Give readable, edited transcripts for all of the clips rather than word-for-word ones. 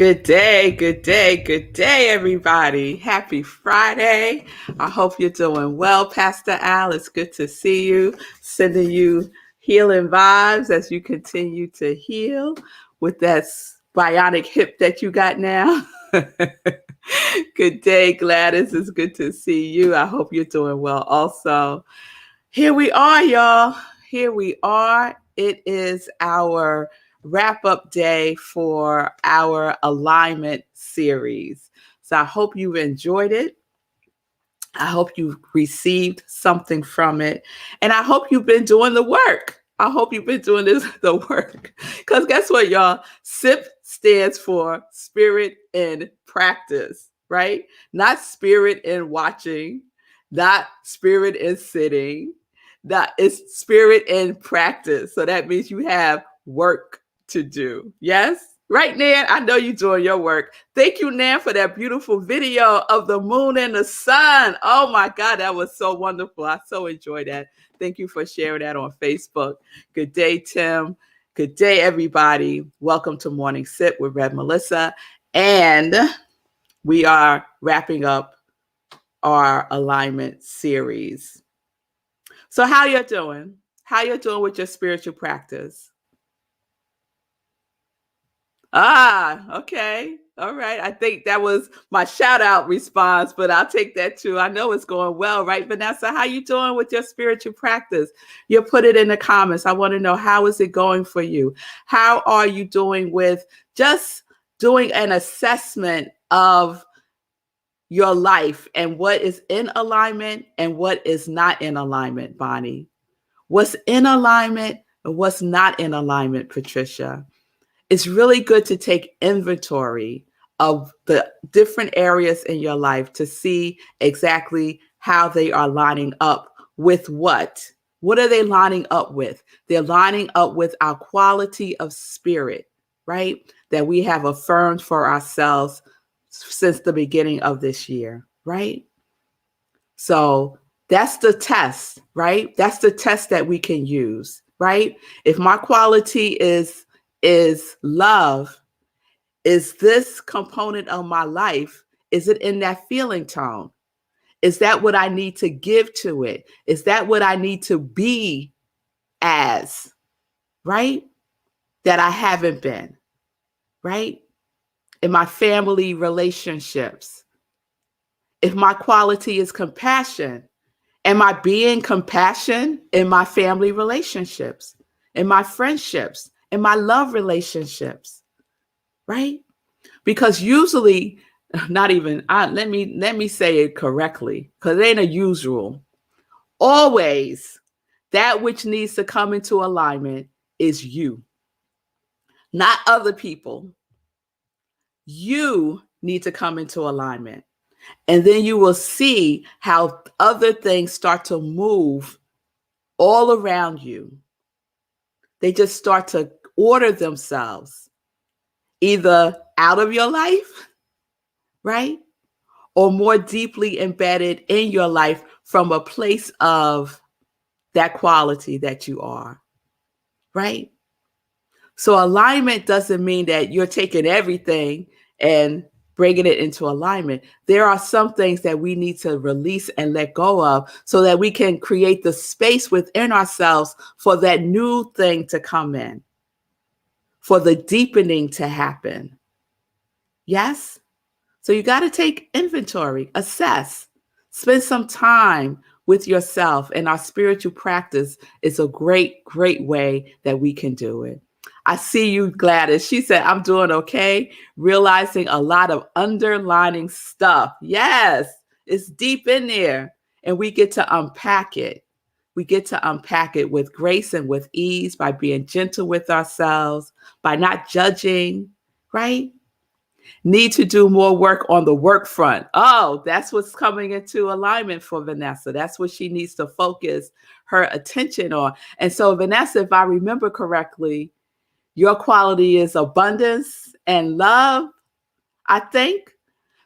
Good day, everybody. Happy Friday. I hope you're doing well, Pastor Al. It's good to see you. Sending you healing vibes as you continue to heal with that bionic hip that you got now. Good day, Gladys. It's good to see you. I hope you're doing well also. Here we are, y'all. Here we are. It is our wrap up day for our alignment series. So I hope you've enjoyed it. I hope you've received something from it. And I hope you've been doing the work. I hope you've been doing the work. Because guess what, y'all? SIP stands for spirit in practice, right? Not spirit in watching, not spirit in sitting. That is spirit in practice. So that means you have work to do. Yes? Right, Nan? I know you're doing your work. Thank you, Nan, for that beautiful video of the moon and the sun. Oh my God, that was so wonderful. I so enjoyed that. Thank you for sharing that on Facebook. Good day, Tim. Good day, everybody. Welcome to Morning Sip with Rev Melissa. And we are wrapping up our alignment series. So how you doing? How you doing with your spiritual practice? Okay. All right. I think that was my shout out response, but I'll take that too. I know it's going well, right, Vanessa? How you doing with your spiritual practice? You put it in the comments. I want to know, how is it going for you? How are you doing with just doing an assessment of your life and what is in alignment and what is not in alignment, Bonnie? What's in alignment and what's not in alignment, Patricia? It's really good to take inventory of the different areas in your life to see exactly how they are lining up with what. What are they lining up with? They're lining up with our quality of spirit, right? That we have affirmed for ourselves since the beginning of this year, right? So that's the test, right? That's the test that we can use, right? If my quality is love, is this component of my life, is it in that feeling tone? Is that what I need to give to it? Is that what I need to be as, right? That I haven't been, right? In my family relationships. If my quality is compassion, am I being compassion in my family relationships, in my friendships, in my love relationships, right? Because usually, let me say it correctly, because it ain't a usual. Always, that which needs to come into alignment is you, not other people. You need to come into alignment. And then you will see how other things start to move all around you. They just start to order themselves either out of your life, right? Or more deeply embedded in your life from a place of that quality that you are, right? So alignment doesn't mean that you're taking everything and bringing it into alignment. There are some things that we need to release and let go of so that we can create the space within ourselves for that new thing to come in, for the deepening to happen. Yes? So you got to take inventory, assess, spend some time with yourself. And our spiritual practice is a great, great way that we can do it. I see you, Gladys. She said, I'm doing okay, realizing a lot of underlining stuff. Yes, it's deep in there. And we get to unpack it. We get to unpack it with grace and with ease by being gentle with ourselves, by not judging, right? Need to do more work on the work front. Oh, that's what's coming into alignment for Vanessa. That's what she needs to focus her attention on. And so, Vanessa, if I remember correctly, your quality is abundance and love, I think.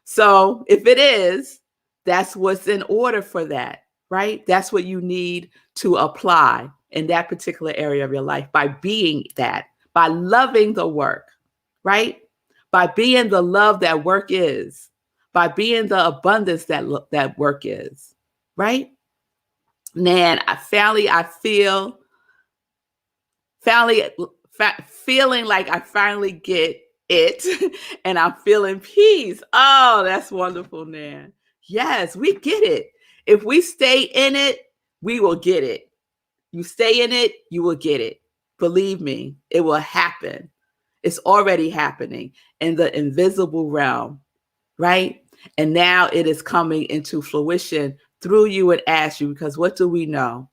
So if it is, that's what's in order for that, right? That's what you need to apply in that particular area of your life by being that, by loving the work, right? by being the love that work is, by being the abundance that work is, right? Man, I feel finally feeling like I finally get it and I'm feeling peace. Oh, that's wonderful, Nan. Yes, we get it. If we stay in it, we will get it. You stay in it, you will get it. Believe me, it will happen. It's already happening in the invisible realm, right? And now it is coming into fruition through you and as you, because what do we know?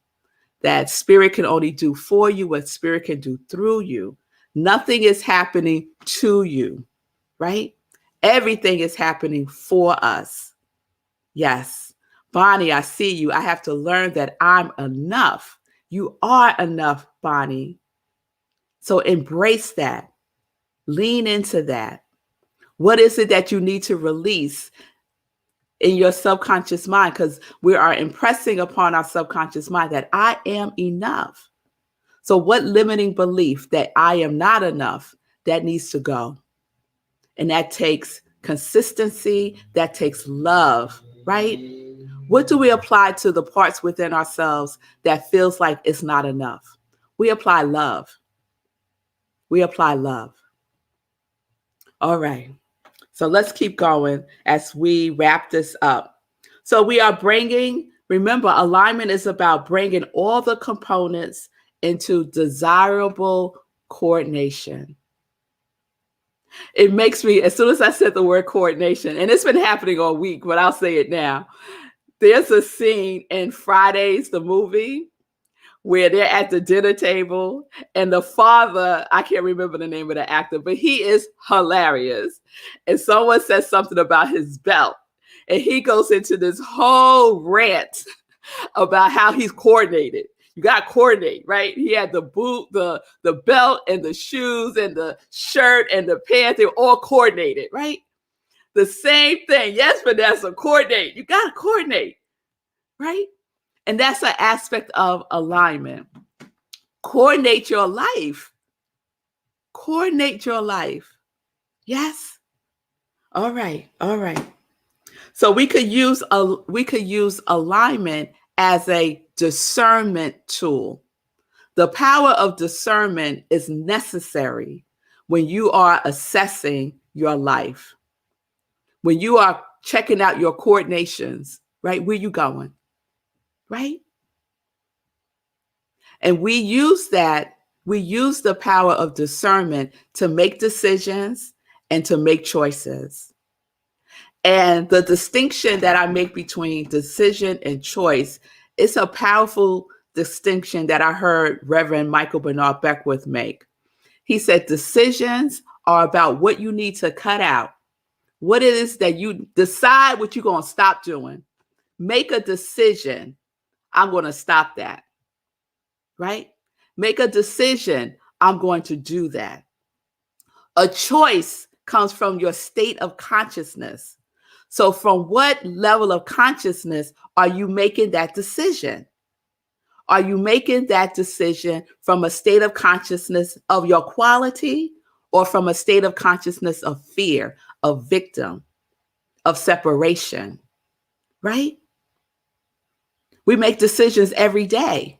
That spirit can only do for you what spirit can do through you. Nothing is happening to you, right? Everything is happening for us. Yes. Bonnie, I see you. I have to learn that I'm enough. You are enough, Bonnie. So embrace that. Lean into that. What is it that you need to release in your subconscious mind? Because we are impressing upon our subconscious mind that I am enough. So what limiting belief that I am not enough, that needs to go? And that takes consistency, that takes love, right? What do we apply to the parts within ourselves that feels like it's not enough? We apply love. We apply love. All right. So let's keep going as we wrap this up. So we are remember, alignment is about bringing all the components into desirable coordination. It makes me, as soon as I said the word coordination, and it's been happening all week, but I'll say it now. There's a scene in Fridays, the movie, where they're at the dinner table and the father, I can't remember the name of the actor, but he is hilarious. And someone says something about his belt. And he goes into this whole rant about how he's coordinated. You got to coordinate, right? He had the boot, the belt and the shoes and the shirt and the pants. They were all coordinated, right? The same thing. Yes, Vanessa, coordinate. You got to coordinate, right? And that's an aspect of alignment. Coordinate your life. Coordinate your life. Yes. All right. All right. So we could use alignment as a discernment tool. The power of discernment is necessary when you are assessing your life. When you are checking out your coordinations, right? Where you going? Right? And we use the power of discernment to make decisions and to make choices. And the distinction that I make between decision and choice is a powerful distinction that I heard Reverend Michael Bernard Beckwith make. He said, decisions are about what you need to cut out. What it is that you decide what you're going to stop doing. Make a decision. I'm going to stop that. Right? Make a decision. I'm going to do that. A choice comes from your state of consciousness. So from what level of consciousness are you making that decision? Are you making that decision from a state of consciousness of your quality or from a state of consciousness of fear, of victim, of separation? Right? We make decisions every day.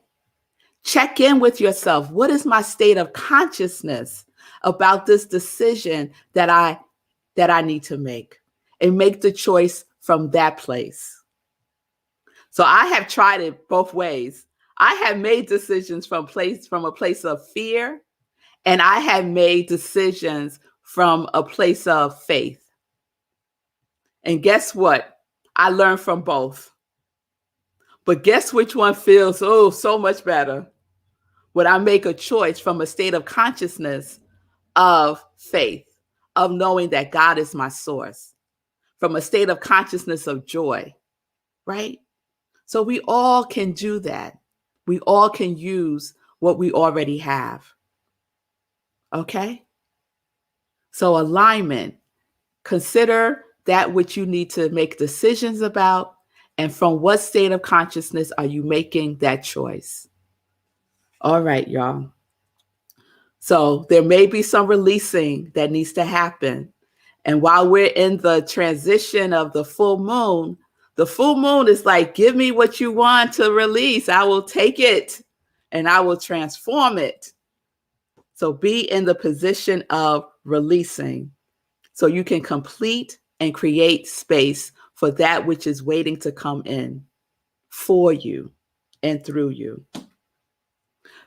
Check in with yourself. What is my state of consciousness about this decision that I need to make? And make the choice from that place. So I have tried it both ways. I have made decisions from a place of fear, and I have made decisions from a place of faith. And guess what? I learned from both. But guess which one feels so much better? When I make a choice from a state of consciousness of faith, of knowing that God is my source, from a state of consciousness of joy, right? So we all can do that. We all can use what we already have. Okay? So alignment, consider that which you need to make decisions about, and from what state of consciousness are you making that choice? All right, y'all. So there may be some releasing that needs to happen. And while we're in the transition of the full moon is like, give me what you want to release. I will take it and I will transform it. So be in the position of releasing so you can complete and create space for that which is waiting to come in for you and through you.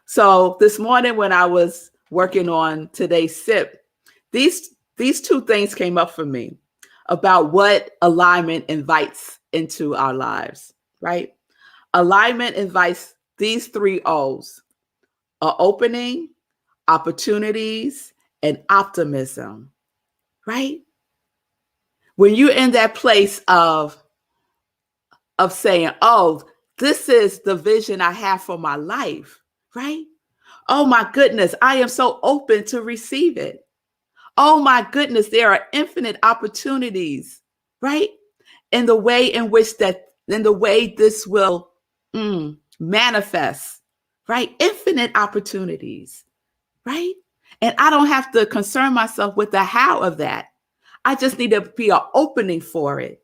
So this morning when I was working on today's sip, these two things came up for me about what alignment invites into our lives, right? Alignment invites these 3 O's: opening, opportunities, and optimism, right? When you're in that place of saying, oh, this is the vision I have for my life, right? Oh my goodness, I am so open to receive it. Oh my goodness, there are infinite opportunities, right? In the way this will manifest, right? Infinite opportunities, right? And I don't have to concern myself with the how of that. I just need to be an opening for it.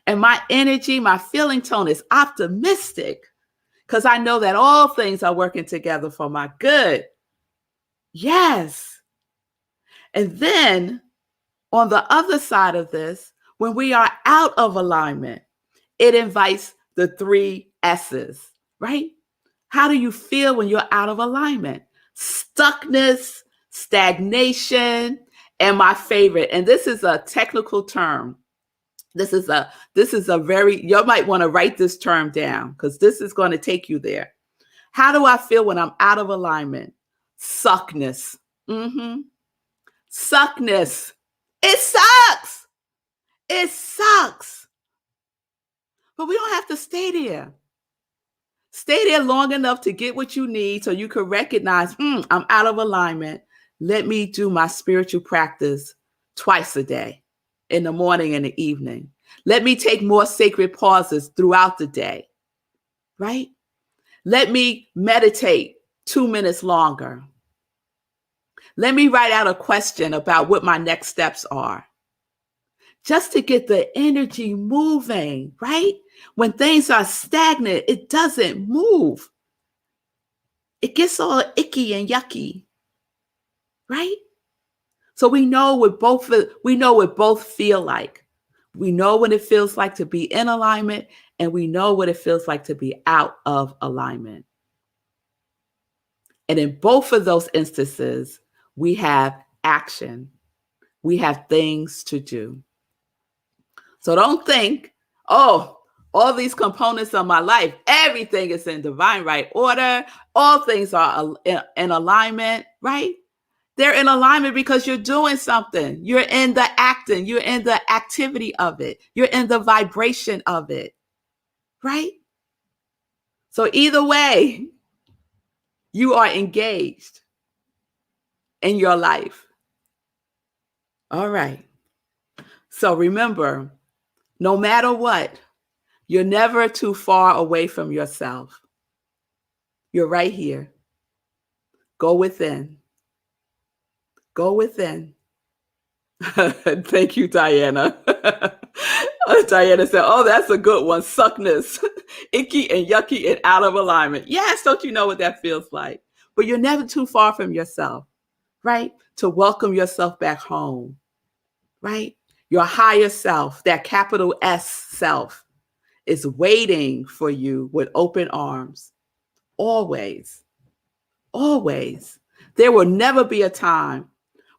And my energy, my feeling tone is optimistic because I know that all things are working together for my good. Yes. And then on the other side of this, when we are out of alignment, it invites the 3 S's, right? How do you feel when you're out of alignment? Stuckness, stagnation, and my favorite, and this is a technical term. This is a very, you might want to write this term down because this is going to take you there. How do I feel when I'm out of alignment? Suckness. Suckness. It sucks. It sucks. But we don't have to stay there. Stay there long enough to get what you need so you can recognize, I'm out of alignment. Let me do my spiritual practice twice a day, in the morning and the evening. Let me take more sacred pauses throughout the day, right? Let me meditate 2 minutes longer. Let me write out a question about what my next steps are. Just to get the energy moving, right? When things are stagnant, it doesn't move. It gets all icky and yucky, right? So we know what both feel like. We know what it feels like to be in alignment, and we know what it feels like to be out of alignment. And in both of those instances, we have action. We have things to do. So don't think, oh, all these components of my life, everything is in divine right order. All things are in alignment, right? They're in alignment because you're doing something. You're in the acting. You're in the activity of it. You're in the vibration of it, right? So either way, you are engaged in your life. All right. So remember, no matter what, you're never too far away from yourself. You're right here. Go within. Go within. Thank you, Diana. Diana said, oh, that's a good one. Suckness, icky and yucky and out of alignment. Yes, don't you know what that feels like? But you're never too far from yourself, right? To welcome yourself back home, right? Your higher self, that capital S self, is waiting for you with open arms. Always, always. There will never be a time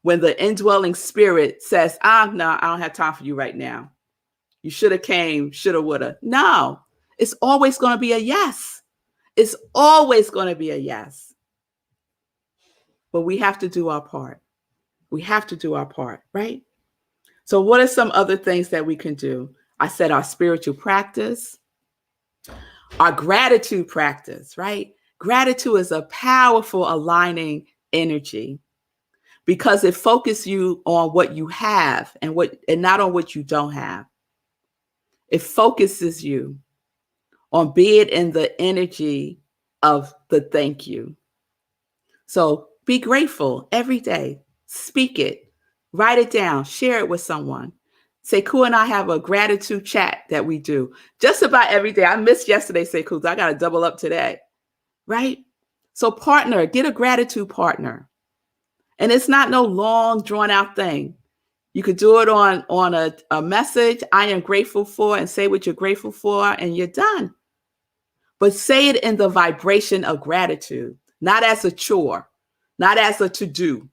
when the indwelling spirit says, no, I don't have time for you right now. You should have came, shoulda, woulda. No, it's always going to be a yes. It's always going to be a yes. But we have to do our part. We have to do our part, right? So what are some other things that we can do? I said our spiritual practice, our gratitude practice, right? Gratitude is a powerful aligning energy because it focuses you on what you have and not on what you don't have. It focuses you on being in the energy of the thank you. So be grateful every day. Speak it. Write it down, share it with someone. Sekou and I have a gratitude chat that we do just about every day. I missed yesterday, Sekou. I got to double up today, right? So partner, get a gratitude partner. And it's not no long drawn out thing. You could do it on a message, I am grateful for, and say what you're grateful for, and you're done. But say it in the vibration of gratitude, not as a chore, not as a to-do,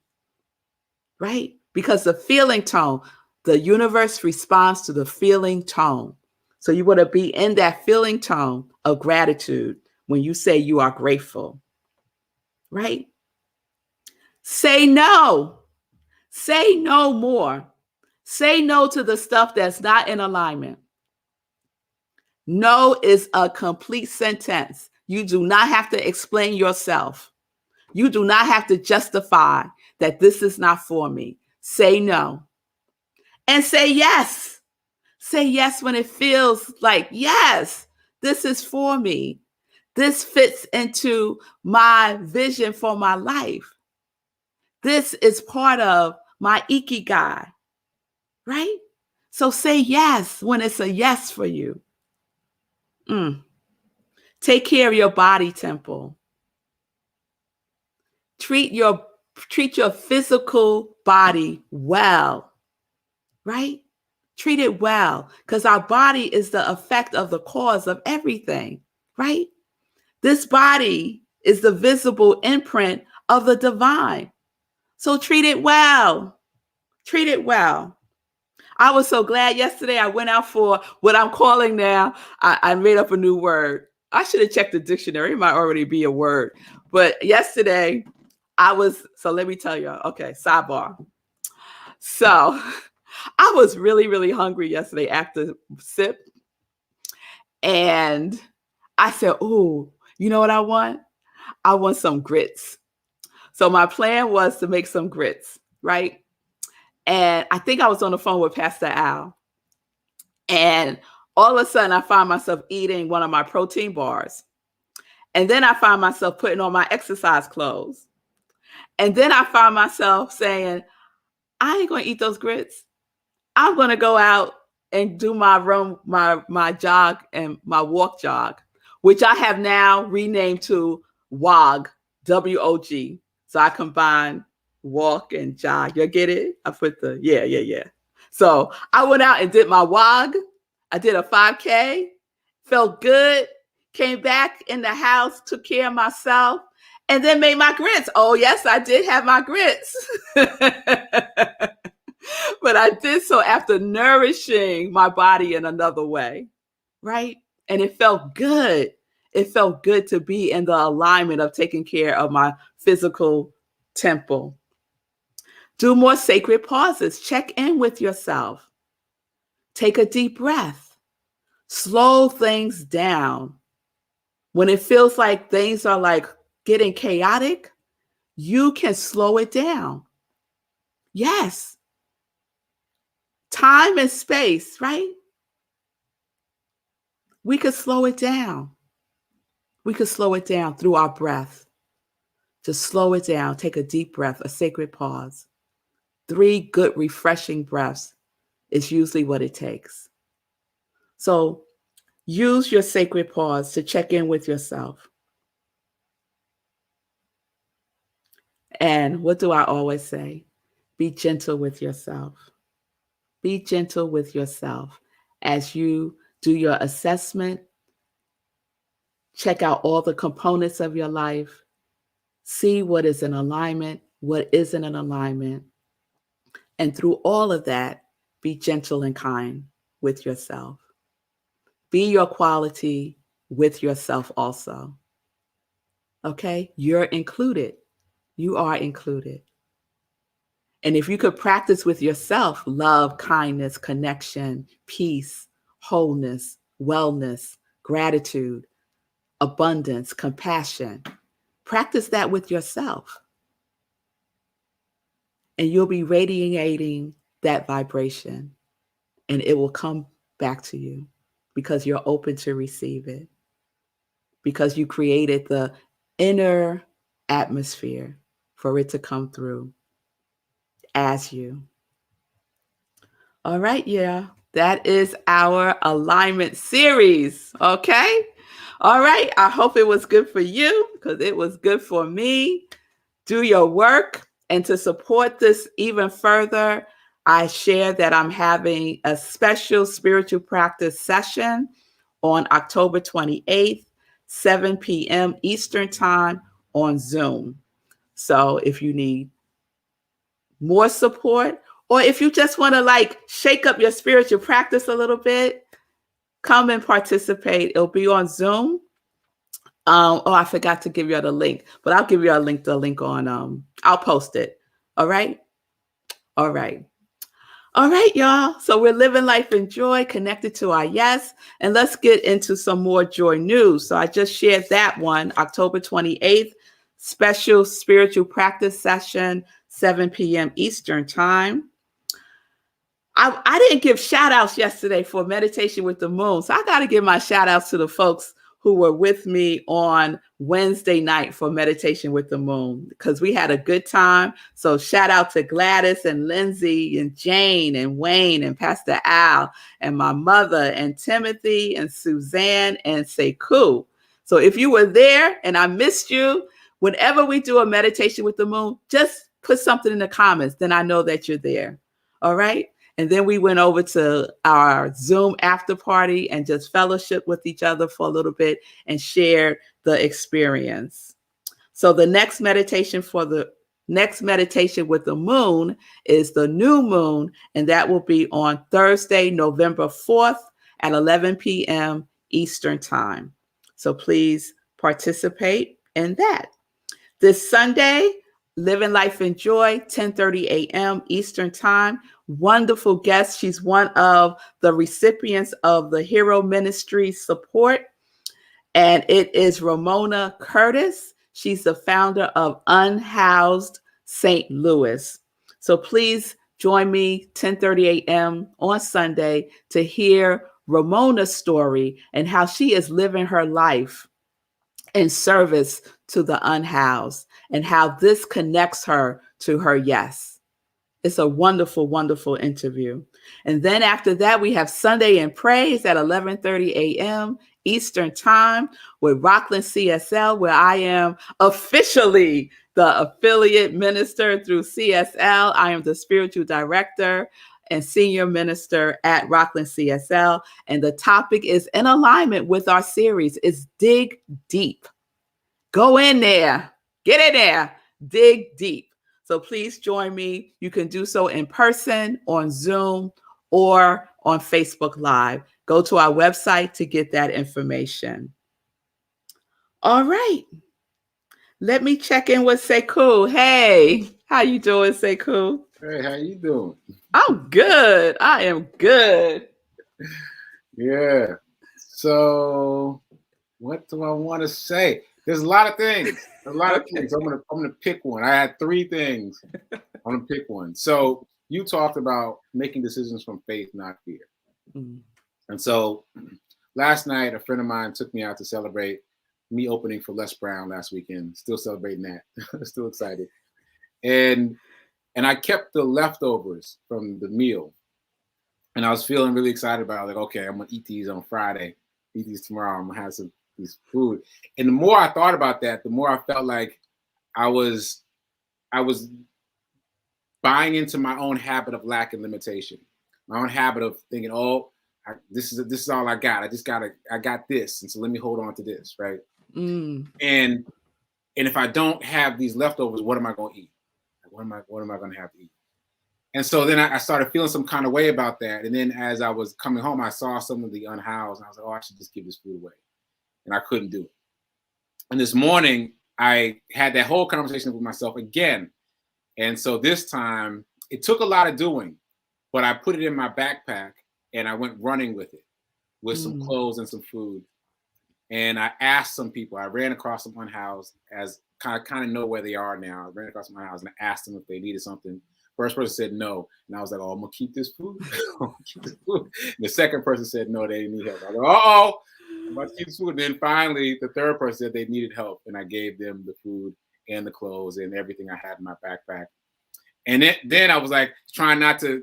right? Because the feeling tone, the universe responds to the feeling tone. So you want to be in that feeling tone of gratitude when you say you are grateful, right? Say no. Say no more. Say no to the stuff that's not in alignment. No is a complete sentence. You do not have to explain yourself. You do not have to justify that this is not for me. Say no. And say yes. Say yes when it feels like, yes, this is for me. This fits into my vision for my life. This is part of my ikigai, right? So say yes when it's a yes for you. Take care of your body temple. Treat your physical body well, right? Treat it well, because our body is the effect of the cause of everything, right? This body is the visible imprint of the divine. So treat it well. Treat it well. I was so glad yesterday I went out for what I'm calling now, I made up a new word. I should have checked the dictionary. It might already be a word. But yesterday so let me tell you, okay, sidebar. So I was really, really hungry yesterday after SIP. And I said, oh, you know what I want? I want some grits. So my plan was to make some grits, right? And I think I was on the phone with Pastor Al. And all of a sudden, I find myself eating one of my protein bars. And then I find myself putting on my exercise clothes. And then I find myself saying, I ain't going to eat those grits. I'm going to go out and do my run, my jog and my walk jog, which I have now renamed to WOG, WOG. So I combine walk and jog. You get it? I put yeah. So I went out and did my WOG. I did a 5K, felt good, came back in the house, took care of myself, and then made my grits. Oh, yes, I did have my grits. But I did so after nourishing my body in another way, right? And it felt good. It felt good to be in the alignment of taking care of my physical temple. Do more sacred pauses. Check in with yourself. Take a deep breath. Slow things down. When it feels like things are like getting chaotic, you can slow it down. Yes. Time and space, right? We could slow it down. We could slow it down through our breath. Just slow it down. Take a deep breath, a sacred pause. 3 good, refreshing breaths is usually what it takes. So use your sacred pause to check in with yourself. And what do I always say? Be gentle with yourself. Be gentle with yourself as you do your assessment. Check out all the components of your life. See what is in alignment, what isn't in alignment. And through all of that, be gentle and kind with yourself. Be your quality with yourself also. Okay? You're included. You are included. And if you could practice with yourself love, kindness, connection, peace, wholeness, wellness, gratitude, abundance, compassion, practice that with yourself. And you'll be radiating that vibration, and it will come back to you because you're open to receive it, because you created the inner atmosphere for it to come through as you. All right, yeah. That is our alignment series. Okay. All right. I hope it was good for you because it was good for me. Do your work. And to support this even further, I share that I'm having a special spiritual practice session on October 28th, 7 p.m. Eastern Time on Zoom. So if you need more support, or if you just want to like shake up your spiritual practice a little bit, come and participate. It'll be on Zoom. Oh, I forgot to give you the link, but I'll give you the link on I'll post it. All right. All right. All right, y'all. So we're living life in joy, connected to our yes. And let's get into some more joy news. So I just shared that one, October 28th, special spiritual practice session, 7 p.m. Eastern Time. I didn't give shout outs yesterday for meditation with the moon. So I got to give my shout outs to the folks who were with me on Wednesday night for meditation with the moon because we had a good time. So shout out to Gladys and Lindsay and Jane and Wayne and Pastor Al and my mother and Timothy and Suzanne and Sekou. So if you were there and I missed you, whenever we do a meditation with the moon, just put something in the comments. Then I know that you're there. All right. And then we went over to our Zoom after party and just fellowship with each other for a little bit and shared the experience. So the next meditation with the moon is the new moon, and that will be on Thursday, November 4th at 11 p.m. Eastern Time. So please participate in that. This Sunday, Living Life in Joy, 10:30 a.m. Eastern Time. Wonderful guest. She's one of the recipients of the Hero Ministry support, and it is Ramona Curtis. She's the founder of Unhoused St. Louis. So please join me 10:30 a.m. on Sunday to hear Ramona's story and how she is living her life in service to the unhoused and how this connects her to her yes. It's a wonderful, wonderful interview. And then after that, we have Sunday in Praise at 11:30 a.m. Eastern Time with Rockland CSL, where I am officially the affiliate minister through CSL. I am the spiritual director and senior minister at Rockland CSL. And the topic is in alignment with our series. It's Dig Deep. Go in there, get in there, dig deep. So please join me. You can do so in person, on Zoom, or on Facebook Live. Go to our website to get that information. All right. Let me check in with Sekou. Hey, how you doing, Sekou? Hey, how you doing? I'm good. I am good. Yeah. So, what do I want to say? There's a lot of things. A lot of things. I'm gonna pick one. I had three things. I'm gonna pick one. So you talked about making decisions from faith, not fear. Mm-hmm. And so last night, a friend of mine took me out to celebrate me opening for Les Brown last weekend. Still celebrating that. Still excited. And I kept the leftovers from the meal. And I was feeling really excited about it. Like, okay, I'm gonna eat these on Friday, eat these tomorrow. I'm gonna have some this food. And the more I thought about that, the more I felt like I was buying into my own habit of lack and limitation, my own habit of thinking, oh, this is all I got. I got this, and so let me hold on to this, right? Mm. And if I don't have these leftovers, what am I going to eat? What am I going to have to eat? And so then I started feeling some kind of way about that. And then as I was coming home, I saw some of the unhoused, and I was like, oh, I should just give this food away. And I couldn't do it. And this morning, I had that whole conversation with myself again. And so this time, it took a lot of doing, but I put it in my backpack and I went running with it, with some clothes and some food. And I asked some people, I ran across some unhoused, as kind of know where they are now. I ran across some unhoused and I asked them if they needed something. First person said no. And I was like, oh, I'm going to keep this food. The second person said no, they didn't need help. I was like, uh-oh. I'm about to keep this food. And then finally, the third person said they needed help. And I gave them the food and the clothes and everything I had in my backpack. And then I was like, trying not to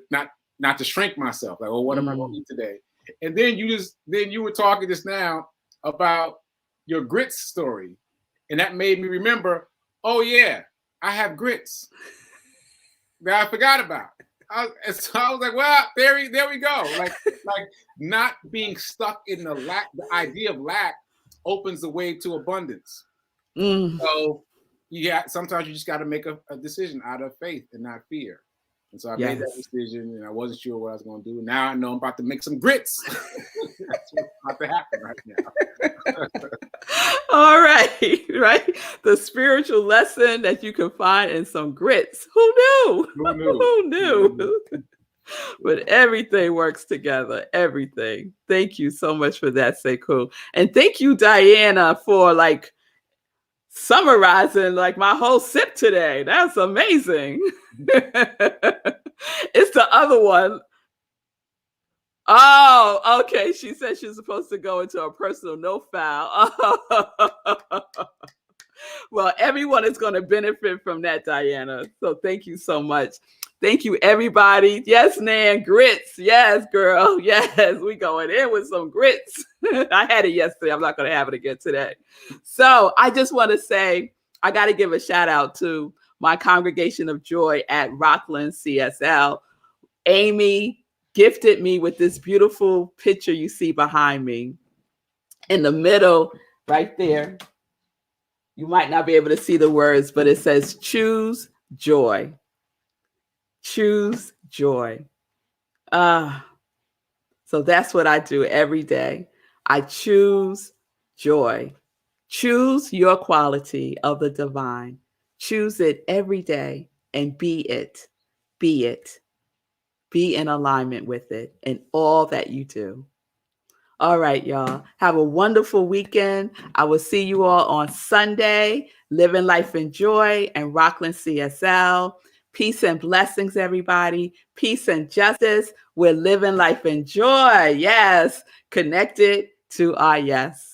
not to shrink myself. Like, oh, what am I going to eat today? And then you were talking just now about your grits story. And that made me remember, oh yeah, I have grits that I forgot about. So I was like, well, there we go. Like not being stuck in the idea of lack opens the way to abundance. So sometimes you just got to make a decision out of faith and not fear. And so I made that decision, and I wasn't sure what I was going to do. Now I know I'm about to make some grits. That's what's about to happen right now. All right, right. The spiritual lesson that you can find in some grits. Who knew? Who knew? But everything works together. Everything. Thank you so much for that, Sekou. And thank you, Diana, for like summarizing like my whole sip today. That's amazing. It's the other one. Oh, okay. She said she's supposed to go into a personal no file. Well, everyone is going to benefit from that, Diana. So thank you so much. Thank you, everybody. Yes, Nan, grits. Yes, girl. Yes, we going in with some grits. I had it yesterday. I'm not going to have it again today. So I just want to say, I got to give a shout out to my congregation of joy at Rockland CSL. Amy gifted me with this beautiful picture you see behind me. In the middle, right there, you might not be able to see the words, but it says, choose joy. Choose joy. So that's what I do every day. I choose joy. Choose your quality of the divine. Choose it every day and be it. Be it. Be in alignment with it in all that you do. All right, y'all. Have a wonderful weekend. I will see you all on Sunday. Living Life in Joy and Rockland CSL. Peace and blessings, everybody. Peace and justice. We're living life in joy. Yes. Connected to our yes.